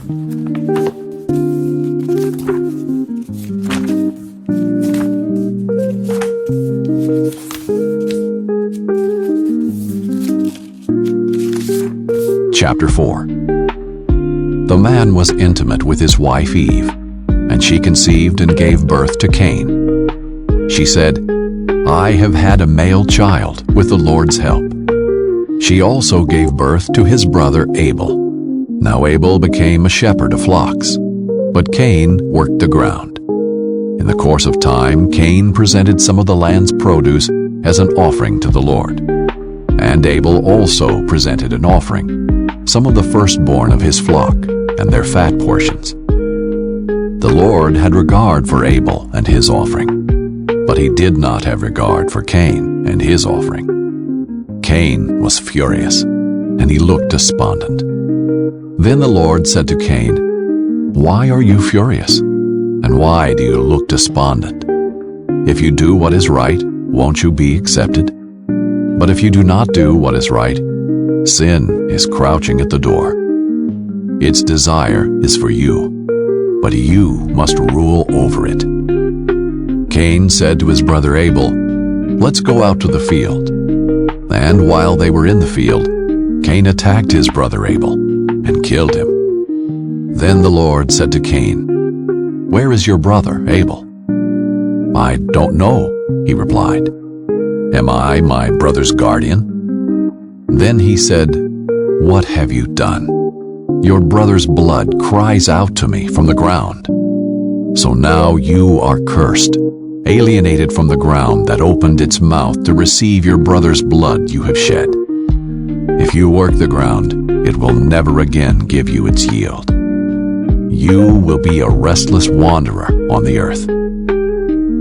Chapter 4. The man was intimate with his wife Eve, and she conceived and gave birth to Cain. She said, "I have had a male child with the Lord's help." She also gave birth to his brother Abel. Now Abel became a shepherd of flocks, but Cain worked the ground. In the course of time, Cain presented some of the land's produce as an offering to the Lord. And Abel also presented an offering, some of the firstborn of his flock and their fat portions. The Lord had regard for Abel and his offering, but he did not have regard for Cain and his offering. Cain was furious, and he looked despondent. Then the Lord said to Cain, "Why are you furious? And why do you look despondent? If you do what is right, won't you be accepted? But if you do not do what is right, sin is crouching at the door. Its desire is for you, but you must rule over it." Cain said to his brother Abel, "Let's go out to the field." And while they were in the field, Cain attacked his brother Abel and killed him. Then the Lord said to Cain, "Where is your brother Abel?" "I don't know," he replied. "Am I my brother's guardian?" Then he said, "What have you done? Your brother's blood cries out to me from the ground. So now you are cursed, alienated from the ground that opened its mouth to receive your brother's blood you have shed. If you work the ground, it will never again give you its yield. You will be a restless wanderer on the earth."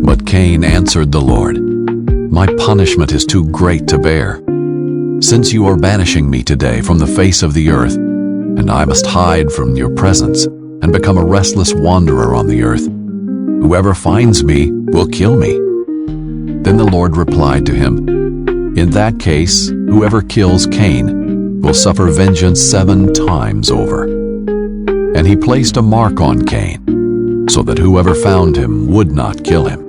But Cain answered the Lord, "My punishment is too great to bear. Since you are banishing me today from the face of the earth, and I must hide from your presence and become a restless wanderer on the earth, whoever finds me will kill me." Then the Lord replied to him, "In that case, whoever kills Cain will suffer vengeance 7 times over." And he placed a mark on Cain, so that whoever found him would not kill him.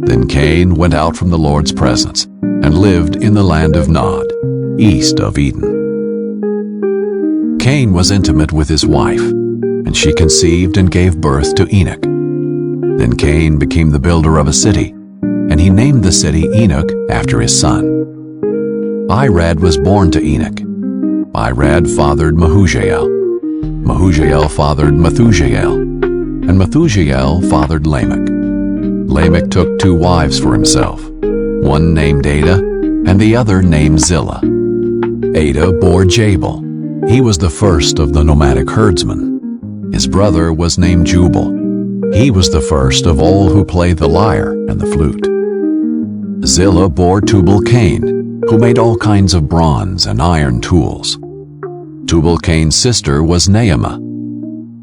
Then Cain went out from the Lord's presence and lived in the land of Nod, east of Eden. Cain was intimate with his wife, and she conceived and gave birth to Enoch. Then Cain became the builder of a city, and he named the city Enoch after his son. Irad was born to Enoch. Irad fathered Mehujael. Mehujael fathered Methujael, and Methujael fathered Lamech. Lamech took 2 wives for himself, one named Ada and the other named Zillah. Ada bore Jabal. He was the first of the nomadic herdsmen. His brother was named Jubal. He was the first of all who play the lyre and the flute. Zillah bore Tubal-Cain, who made all kinds of bronze and iron tools. Tubal-Cain's sister was Naamah.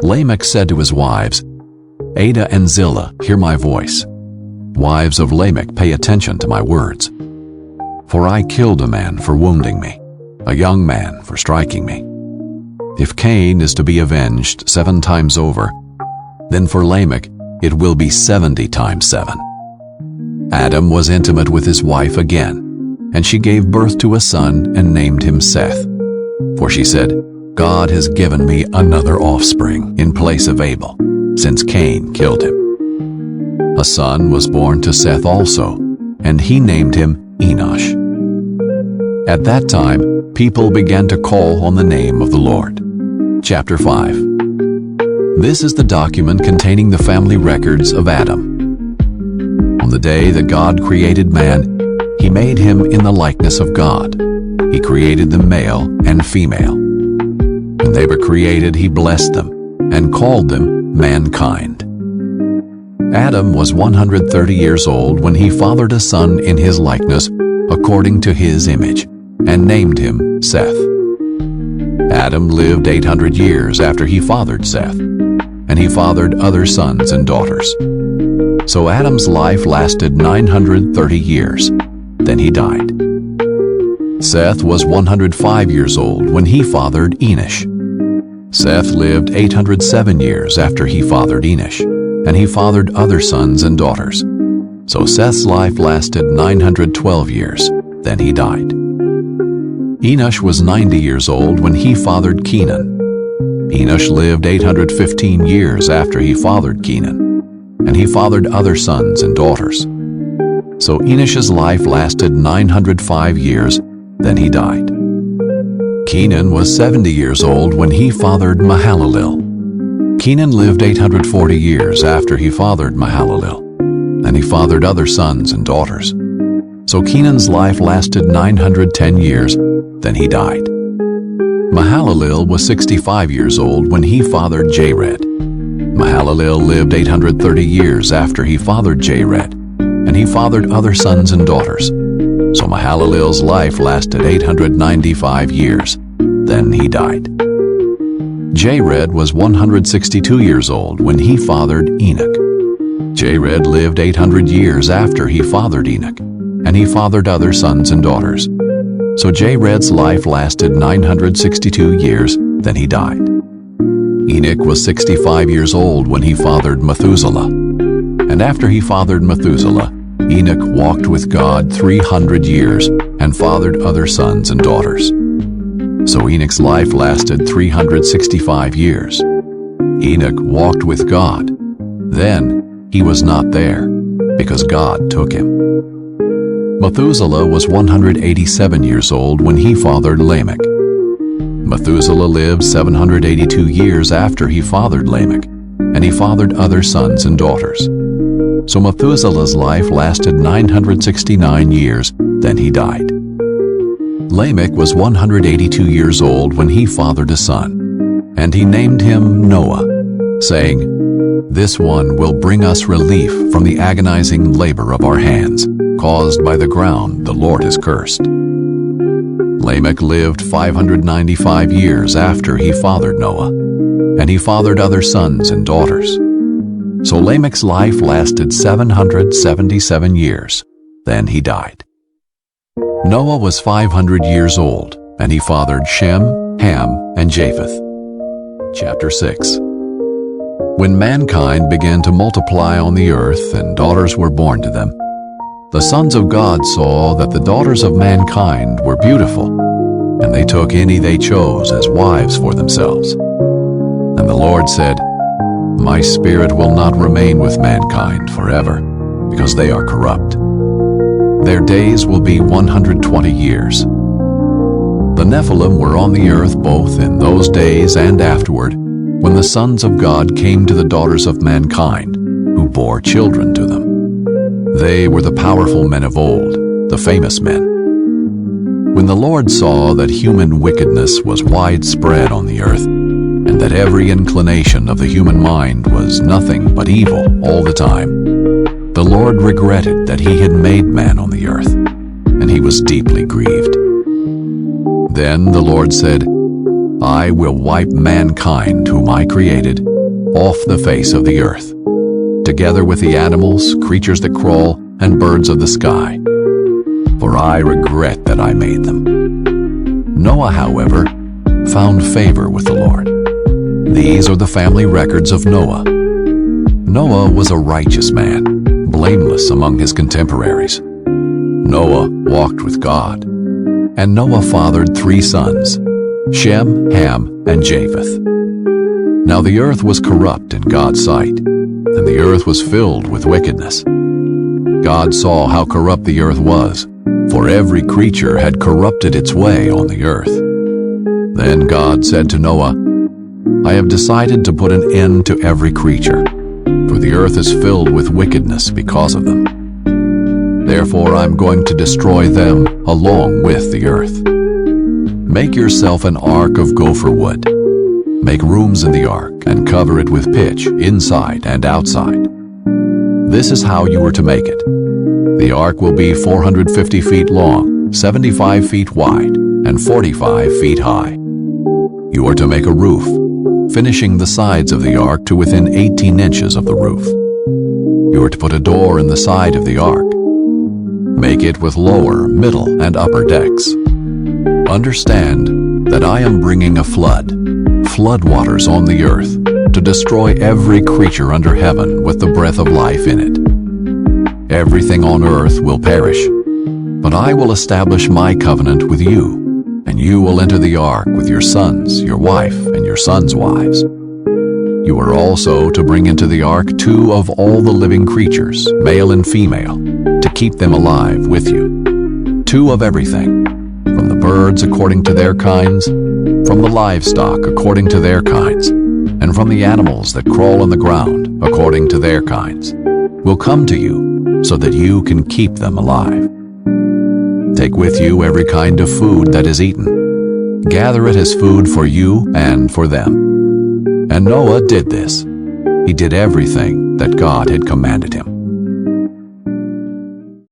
Lamech said to his wives, "Ada and Zillah, hear my voice. Wives of Lamech, pay attention to my words. For I killed a man for wounding me, a young man for striking me. If Cain is to be avenged 7 times over, then for Lamech it will be 70 times 7. Adam was intimate with his wife again, and she gave birth to a son and named him Seth. For she said, "God has given me another offspring in place of Abel, since Cain killed him." A son was born to Seth also, and he named him Enosh. At that time, people began to call on the name of the Lord. Chapter 5. This is the document containing the family records of Adam. On the day that God created man, he made him in the likeness of God. He created them male and female. When they were created, he blessed them and called them mankind. Adam was 130 years old when he fathered a son in his likeness, according to his image, and named him Seth. Adam lived 800 years after he fathered Seth, and he fathered other sons and daughters. So Adam's life lasted 930 years. Then he died. Seth was 105 years old when he fathered Enosh. Seth lived 807 years after he fathered Enosh, and he fathered other sons and daughters. So Seth's life lasted 912 years, then he died. Enosh was 90 years old when he fathered Kenan. Enosh lived 815 years after he fathered Kenan, and he fathered other sons and daughters. So Enosh's life lasted 905 years, then he died. Kenan was 70 years old when he fathered Mahalalel. Kenan lived 840 years after he fathered Mahalalel, and he fathered other sons and daughters. So Kenan's life lasted 910 years, then he died. Mahalalel was 65 years old when he fathered Jared. Mahalalel lived 830 years after he fathered Jared, and he fathered other sons and daughters. So Mahalalel's life lasted 895 years, then he died. Jared was 162 years old when he fathered Enoch. Jared lived 800 years after he fathered Enoch, and he fathered other sons and daughters. So Jared's life lasted 962 years, then he died. Enoch was 65 years old when he fathered Methuselah. And after he fathered Methuselah, Enoch walked with God 300 years and fathered other sons and daughters. So Enoch's life lasted 365 years. Enoch walked with God. Then he was not there, because God took him. Methuselah was 187 years old when he fathered Lamech. Methuselah lived 782 years after he fathered Lamech, and he fathered other sons and daughters. So Methuselah's life lasted 969 years, then he died. Lamech was 182 years old when he fathered a son, and he named him Noah, saying, "This one will bring us relief from the agonizing labor of our hands, caused by the ground the Lord has cursed." Lamech lived 595 years after he fathered Noah, and he fathered other sons and daughters. So Lamech's life lasted 777 years, then he died. Noah was 500 years old, and he fathered Shem, Ham, and Japheth. Chapter 6. When mankind began to multiply on the earth and daughters were born to them, the sons of God saw that the daughters of mankind were beautiful, and they took any they chose as wives for themselves. And the Lord said, "My spirit will not remain with mankind forever, because they are corrupt. Their days will be 120 years. The Nephilim were on the earth both in those days and afterward, when the sons of God came to the daughters of mankind, who bore children to them. They were the powerful men of old, the famous men. When the Lord saw that human wickedness was widespread on the earth, and that every inclination of the human mind was nothing but evil all the time, the Lord regretted that he had made man on the earth, and he was deeply grieved. Then the Lord said, "I will wipe mankind whom I created off the face of the earth, together with the animals, creatures that crawl, and birds of the sky, for I regret that I made them." Noah, however, found favor with the Lord. These are the family records of Noah. Noah was a righteous man, blameless among his contemporaries. Noah walked with God, and Noah fathered 3 sons, Shem, Ham, and Japheth. Now the earth was corrupt in God's sight, and the earth was filled with wickedness. God saw how corrupt the earth was, for every creature had corrupted its way on the earth. Then God said to Noah, "I have decided to put an end to every creature, for the earth is filled with wickedness because of them. Therefore I'm going to destroy them along with the earth. Make yourself an ark of gopher wood. Make rooms in the ark and cover it with pitch inside and outside. This is how you are to make it. The ark will be 450 feet long, 75 feet wide, and 45 feet high. You are to make a roof, finishing the sides of the ark to within 18 inches of the roof. You are to put a door in the side of the ark. Make it with lower, middle, and upper decks. Understand that I am bringing a flood, floodwaters on the earth to destroy every creature under heaven with the breath of life in it. Everything on earth will perish, but I will establish my covenant with you, and you will enter the ark with your sons, your wife, and your sons' wives. You are also to bring into the ark 2 of all the living creatures, male and female, to keep them alive with you. 2 of everything, from the birds according to their kinds, from the livestock according to their kinds, and from the animals that crawl on the ground according to their kinds, will come to you so that you can keep them alive. Take with you every kind of food that is eaten. Gather it as food for you and for them. And Noah did this. He did everything that God had commanded him.